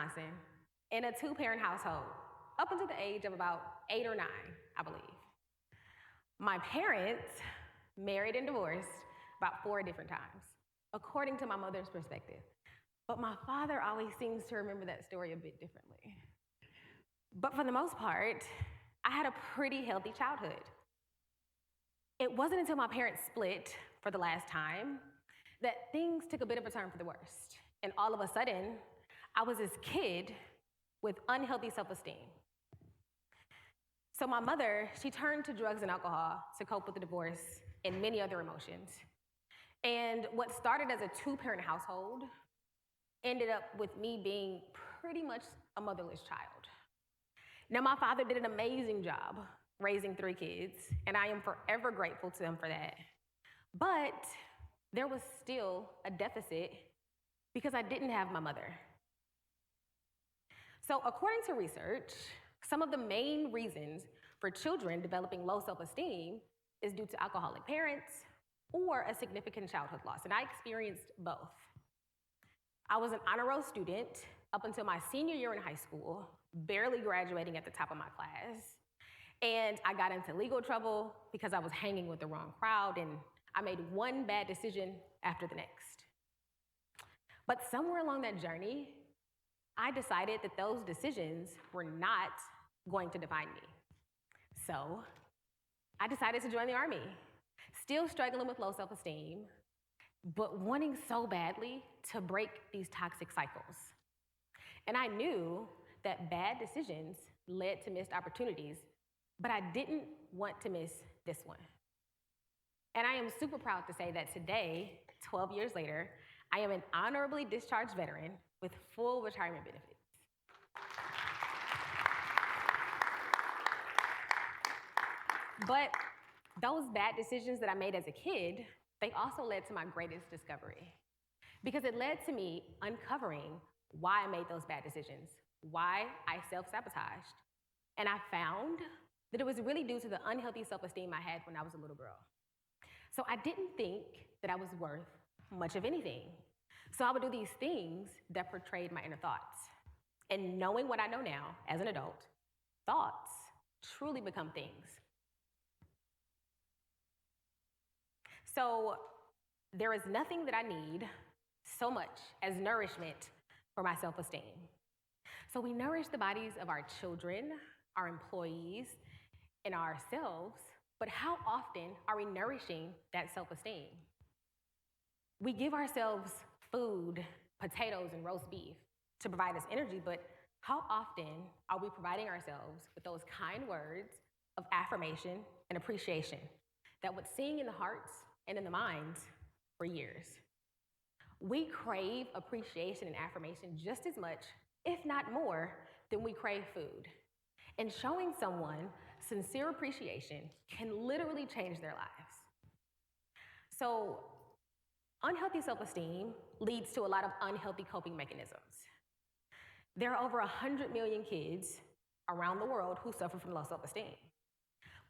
Wisconsin, in a two-parent household, up until the age of about 8 or 9, I believe. My parents married and divorced about 4 different times, according to my mother's perspective. But my father always seems to remember that story a bit differently. But for the most part, I had a pretty healthy childhood. It wasn't until my parents split for the last time that things took a bit of a turn for the worst. And all of a sudden, I was this kid with unhealthy self-esteem. So my mother, she turned to drugs and alcohol to cope with the divorce and many other emotions. And what started as a two-parent household ended up with me being pretty much a motherless child. Now, my father did an amazing job raising 3 kids, and I am forever grateful to him for that. But there was still a deficit because I didn't have my mother. So according to research, some of the main reasons for children developing low self-esteem is due to alcoholic parents or a significant childhood loss, and I experienced both. I was an honor roll student up until my senior year in high school, barely graduating at the top of my class, and I got into legal trouble because I was hanging with the wrong crowd, and I made one bad decision after the next. But somewhere along that journey, I decided that those decisions were not going to define me. So I decided to join the Army, still struggling with low self-esteem, but wanting so badly to break these toxic cycles. And I knew that bad decisions led to missed opportunities, but I didn't want to miss this one. And I am super proud to say that today, 12 years later, I am an honorably discharged veteran with full retirement benefits. But those bad decisions that I made as a kid, they also led to my greatest discovery, because it led to me uncovering why I made those bad decisions, why I self-sabotaged. And I found that it was really due to the unhealthy self-esteem I had when I was a little girl. So I didn't think that I was worth much of anything. So I would do these things that portrayed my inner thoughts. And knowing what I know now as an adult, thoughts truly become things. So there is nothing that I need so much as nourishment for my self-esteem. So we nourish the bodies of our children, our employees, and ourselves, but how often are we nourishing that self-esteem? We give ourselves food, potatoes, and roast beef to provide us energy, but how often are we providing ourselves with those kind words of affirmation and appreciation that would sing in the hearts and in the minds for years? We crave appreciation and affirmation just as much, if not more, than we crave food. And showing someone sincere appreciation can literally change their lives. So, unhealthy self-esteem leads to a lot of unhealthy coping mechanisms. There are over 100 million kids around the world who suffer from low self-esteem.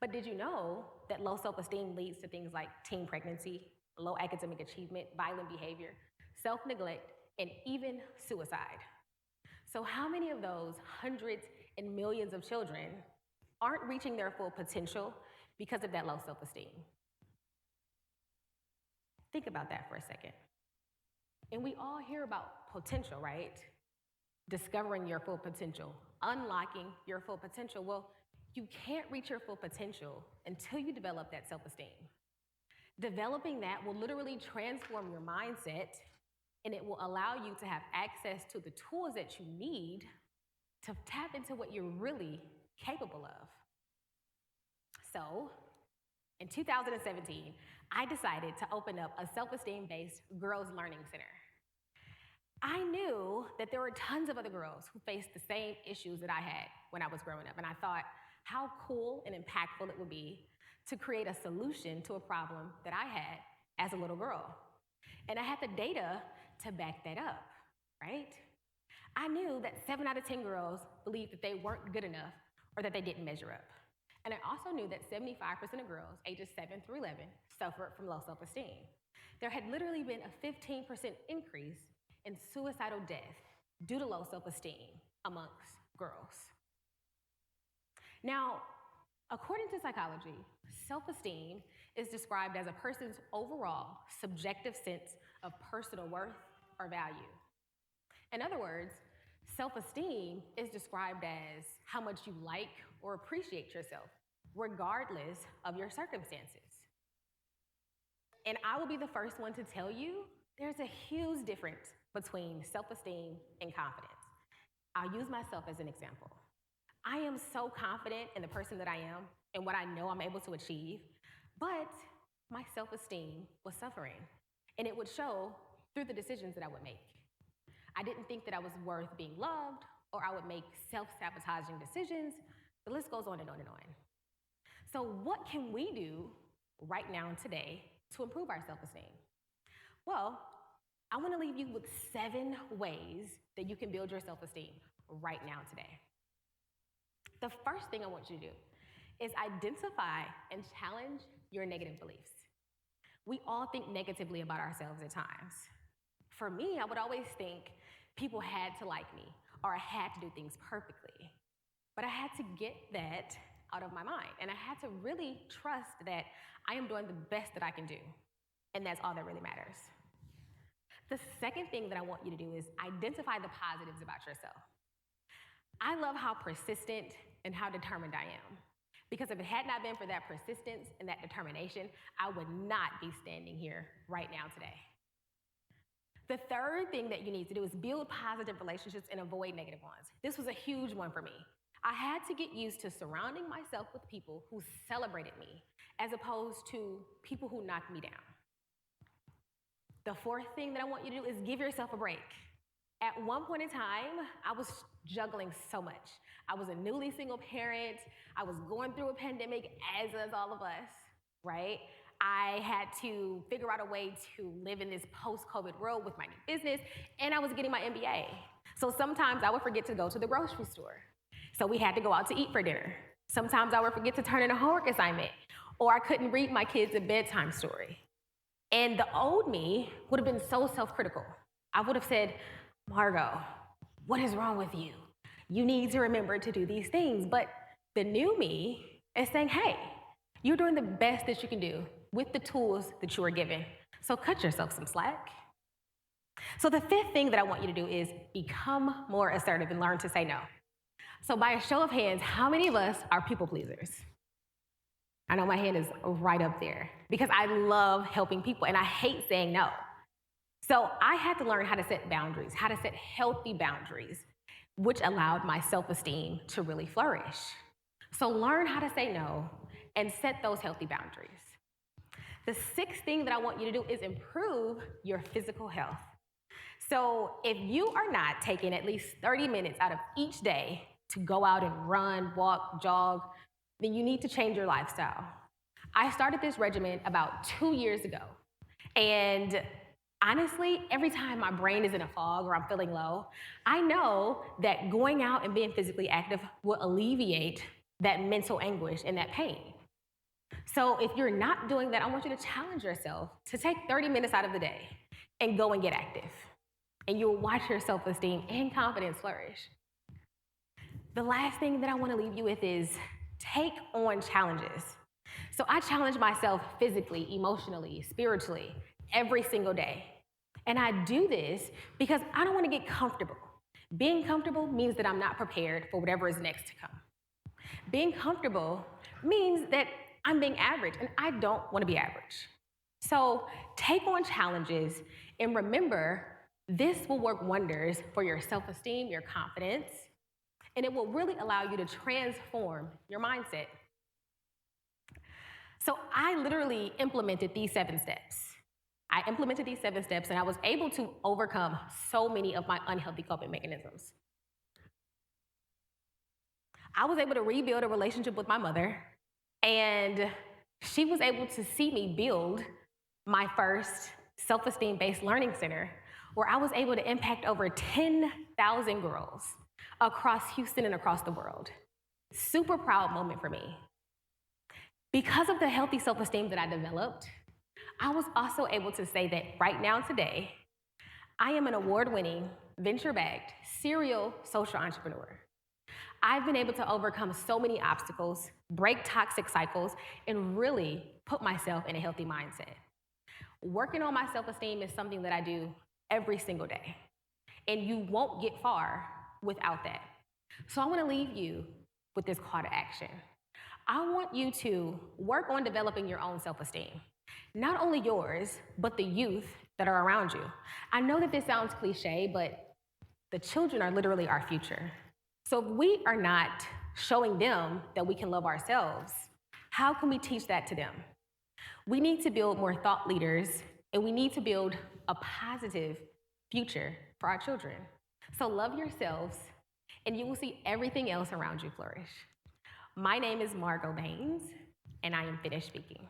But did you know that low self-esteem leads to things like teen pregnancy, low academic achievement, violent behavior, self-neglect, and even suicide? So how many of those hundreds and millions of children aren't reaching their full potential because of that low self-esteem? Think about that for a second. And we all hear about potential, right? Discovering your full potential, unlocking your full potential. Well, you can't reach your full potential until you develop that self-esteem. Developing that will literally transform your mindset, and it will allow you to have access to the tools that you need to tap into what you're really capable of. So, in 2017, I decided to open up a self-esteem-based girls' learning center. I knew that there were tons of other girls who faced the same issues that I had when I was growing up, and I thought how cool and impactful it would be to create a solution to a problem that I had as a little girl. And I had the data to back that up, right? I knew that 7 out of 10 girls believed that they weren't good enough or that they didn't measure up. And I also knew that 75% of girls ages 7 through 11 suffered from low self-esteem. There had literally been a 15% increase in suicidal death due to low self-esteem amongst girls. Now, according to psychology, self-esteem is described as a person's overall subjective sense of personal worth or value. In other words, self-esteem is described as how much you like or appreciate yourself, regardless of your circumstances. And I will be the first one to tell you there's a huge difference between self-esteem and confidence. I'll use myself as an example. I am so confident in the person that I am and what I know I'm able to achieve, but my self-esteem was suffering, and it would show through the decisions that I would make. I didn't think that I was worth being loved, or I would make self-sabotaging decisions. The list goes on and on and on. So what can we do right now and today to improve our self-esteem? Well, I want to leave you with 7 ways that you can build your self-esteem right now today. The first thing I want you to do is identify and challenge your negative beliefs. We all think negatively about ourselves at times. For me, I would always think people had to like me, or I had to do things perfectly. But I had to get that out of my mind, and I had to really trust that I am doing the best that I can do, and that's all that really matters. The second thing that I want you to do is identify the positives about yourself. I love how persistent and how determined I am, because if it had not been for that persistence and that determination, I would not be standing here right now today. The third thing that you need to do is build positive relationships and avoid negative ones. This was a huge one for me. I had to get used to surrounding myself with people who celebrated me as opposed to people who knocked me down. The fourth thing that I want you to do is give yourself a break. At one point in time, I was juggling so much. I was a newly single parent. I was going through a pandemic, as is all of us, right? I had to figure out a way to live in this post-COVID world with my new business, and I was getting my MBA. So sometimes I would forget to go to the grocery store. So we had to go out to eat for dinner. Sometimes I would forget to turn in a homework assignment, or I couldn't read my kids a bedtime story. And the old me would have been so self-critical. I would have said, Margo, what is wrong with you? You need to remember to do these things. But the new me is saying, hey, you're doing the best that you can do with the tools that you are given. So cut yourself some slack. So the fifth thing that I want you to do is become more assertive and learn to say no. So by a show of hands, how many of us are people pleasers? I know my hand is right up there because I love helping people and I hate saying no. So I had to learn how to set boundaries, how to set healthy boundaries, which allowed my self-esteem to really flourish. So learn how to say no and set those healthy boundaries. The sixth thing that I want you to do is improve your physical health. So if you are not taking at least 30 minutes out of each day to go out and run, walk, jog, then you need to change your lifestyle. I started this regimen about 2 years ago. And honestly, every time my brain is in a fog or I'm feeling low, I know that going out and being physically active will alleviate that mental anguish and that pain. So if you're not doing that, I want you to challenge yourself to take 30 minutes out of the day and go and get active. And you'll watch your self-esteem and confidence flourish. The last thing that I want to leave you with is take on challenges. So I challenge myself physically, emotionally, spiritually, every single day. And I do this because I don't want to get comfortable. Being comfortable means that I'm not prepared for whatever is next to come. Being comfortable means that I'm being average, and I don't want to be average. So take on challenges, and remember, this will work wonders for your self-esteem, your confidence, and it will really allow you to transform your mindset. So I literally implemented these 7 steps. I implemented these 7 steps, and I was able to overcome so many of my unhealthy coping mechanisms. I was able to rebuild a relationship with my mother, and she was able to see me build my first self-esteem-based learning center, where I was able to impact over 10,000 girls across Houston and across the world. Super proud moment for me. Because of the healthy self-esteem that I developed, I was also able to say that right now today, I am an award-winning venture-backed, serial social entrepreneur. I've been able to overcome so many obstacles, break toxic cycles, and really put myself in a healthy mindset. Working on my self-esteem is something that I do every single day, and you won't get far without that. So I want to leave you with this call to action. I want you to work on developing your own self-esteem. Not only yours, but the youth that are around you. I know that this sounds cliche, but the children are literally our future. So if we are not showing them that we can love ourselves, how can we teach that to them? We need to build more thought leaders, and we need to build a positive future for our children. So love yourselves, and you will see everything else around you flourish. My name is Margo Baines, and I am finished speaking.